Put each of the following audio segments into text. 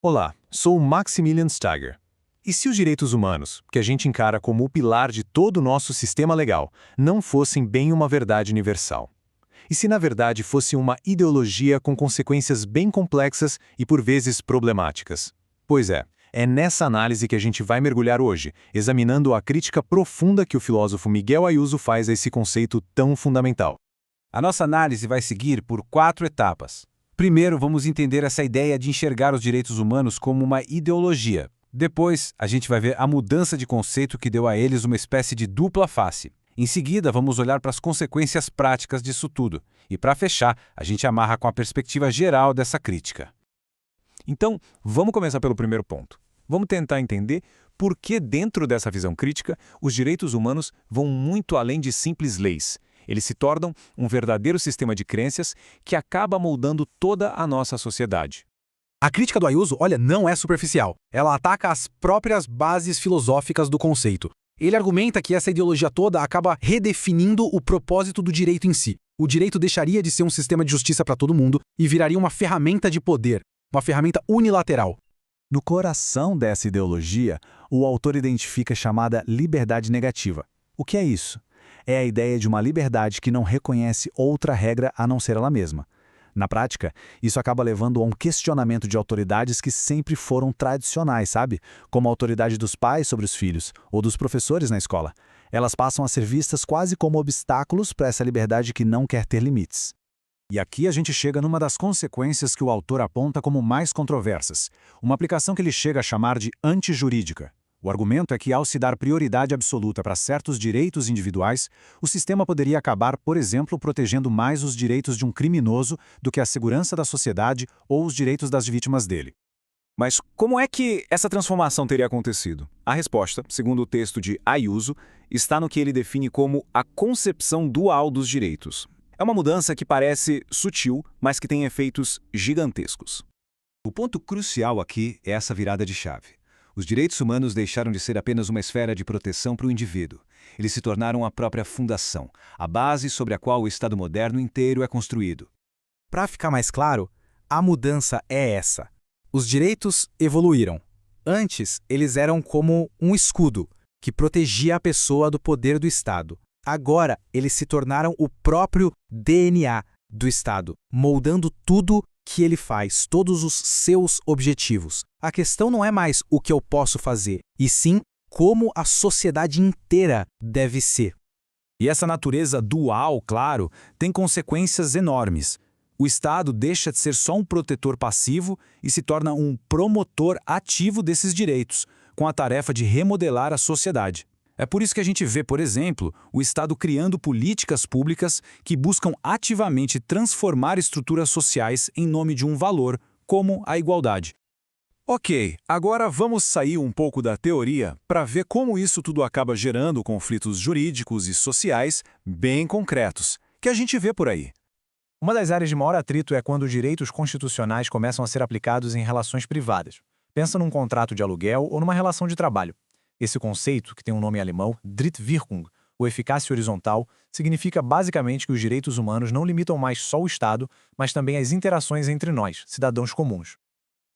Olá, sou o Maximilian Steiger. E se os direitos humanos, que a gente encara como o pilar de todo o nosso sistema legal, não fossem bem uma verdade universal? E se na verdade fosse uma ideologia com consequências bem complexas e por vezes problemáticas? Pois é nessa análise que a gente vai mergulhar hoje, examinando a crítica profunda que o filósofo Miguel Ayuso faz a esse conceito tão fundamental. A nossa análise vai seguir por 4 etapas. Primeiro, vamos entender essa ideia de enxergar os direitos humanos como uma ideologia. Depois, a gente vai ver a mudança de conceito que deu a eles uma espécie de dupla face. Em seguida, vamos olhar para as consequências práticas disso tudo. E para fechar, a gente amarra com a perspectiva geral dessa crítica. Então, vamos começar pelo primeiro ponto. Vamos tentar entender por que, dentro dessa visão crítica, os direitos humanos vão muito além de simples leis. Eles se tornam um verdadeiro sistema de crenças que acaba moldando toda a nossa sociedade. A crítica do Ayuso, não é superficial. Ela ataca as próprias bases filosóficas do conceito. Ele argumenta que essa ideologia toda acaba redefinindo o propósito do direito em si. O direito deixaria de ser um sistema de justiça para todo mundo e viraria uma ferramenta de poder, uma ferramenta unilateral. No coração dessa ideologia, o autor identifica a chamada liberdade negativa. O que é isso? É a ideia de uma liberdade que não reconhece outra regra a não ser ela mesma. Na prática, isso acaba levando a um questionamento de autoridades que sempre foram tradicionais, sabe? Como a autoridade dos pais sobre os filhos, ou dos professores na escola. Elas passam a ser vistas quase como obstáculos para essa liberdade que não quer ter limites. E aqui a gente chega numa das consequências que o autor aponta como mais controversas, uma aplicação que ele chega a chamar de antijurídica. O argumento é que, ao se dar prioridade absoluta para certos direitos individuais, o sistema poderia acabar, por exemplo, protegendo mais os direitos de um criminoso do que a segurança da sociedade ou os direitos das vítimas dele. Mas como é que essa transformação teria acontecido? A resposta, segundo o texto de Ayuso, está no que ele define como a concepção dual dos direitos. É uma mudança que parece sutil, mas que tem efeitos gigantescos. O ponto crucial aqui é essa virada de chave. Os direitos humanos deixaram de ser apenas uma esfera de proteção para o indivíduo. Eles se tornaram a própria fundação, a base sobre a qual o Estado moderno inteiro é construído. Para ficar mais claro, a mudança é essa. Os direitos evoluíram. Antes, eles eram como um escudo que protegia a pessoa do poder do Estado. Agora, eles se tornaram o próprio DNA do Estado, moldando tudo que ele faz, todos os seus objetivos. A questão não é mais o que eu posso fazer, e sim como a sociedade inteira deve ser. E essa natureza dual, claro, tem consequências enormes. O Estado deixa de ser só um protetor passivo e se torna um promotor ativo desses direitos, com a tarefa de remodelar a sociedade. É por isso que a gente vê, por exemplo, o Estado criando políticas públicas que buscam ativamente transformar estruturas sociais em nome de um valor, como a igualdade. Ok, agora vamos sair um pouco da teoria para ver como isso tudo acaba gerando conflitos jurídicos e sociais bem concretos, que a gente vê por aí. Uma das áreas de maior atrito é quando os direitos constitucionais começam a ser aplicados em relações privadas. Pensa num contrato de aluguel ou numa relação de trabalho. Esse conceito, que tem um nome alemão, Drittwirkung, ou eficácia horizontal, significa basicamente que os direitos humanos não limitam mais só o Estado, mas também as interações entre nós, cidadãos comuns.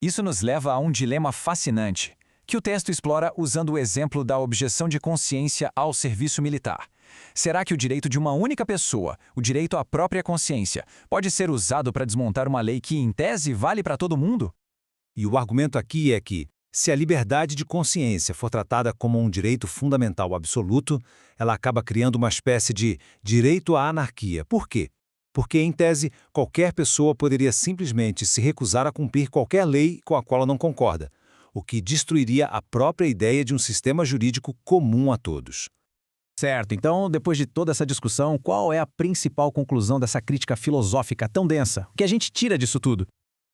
Isso nos leva a um dilema fascinante, que o texto explora usando o exemplo da objeção de consciência ao serviço militar. Será que o direito de uma única pessoa, o direito à própria consciência, pode ser usado para desmontar uma lei que, em tese, vale para todo mundo? E o argumento aqui é que, se a liberdade de consciência for tratada como um direito fundamental absoluto, ela acaba criando uma espécie de direito à anarquia. Por quê? Porque, em tese, qualquer pessoa poderia simplesmente se recusar a cumprir qualquer lei com a qual ela não concorda, o que destruiria a própria ideia de um sistema jurídico comum a todos. Certo, então, depois de toda essa discussão, qual é a principal conclusão dessa crítica filosófica tão densa? O que a gente tira disso tudo?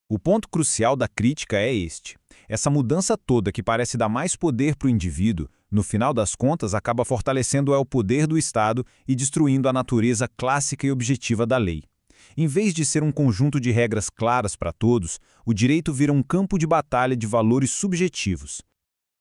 O ponto crucial da crítica é este. Essa mudança toda que parece dar mais poder para o indivíduo, no final das contas acaba fortalecendo o poder do Estado e destruindo a natureza clássica e objetiva da lei. Em vez de ser um conjunto de regras claras para todos, o direito vira um campo de batalha de valores subjetivos.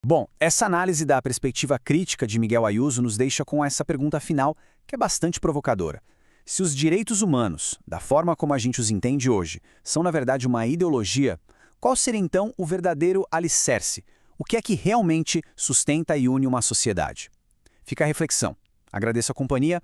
Bom, essa análise da perspectiva crítica de Miguel Ayuso nos deixa com essa pergunta final, que é bastante provocadora. Se os direitos humanos, da forma como a gente os entende hoje, são na verdade uma ideologia, Qual seria então o verdadeiro alicerce? O que é que realmente sustenta e une uma sociedade? Fica a reflexão. Agradeço a companhia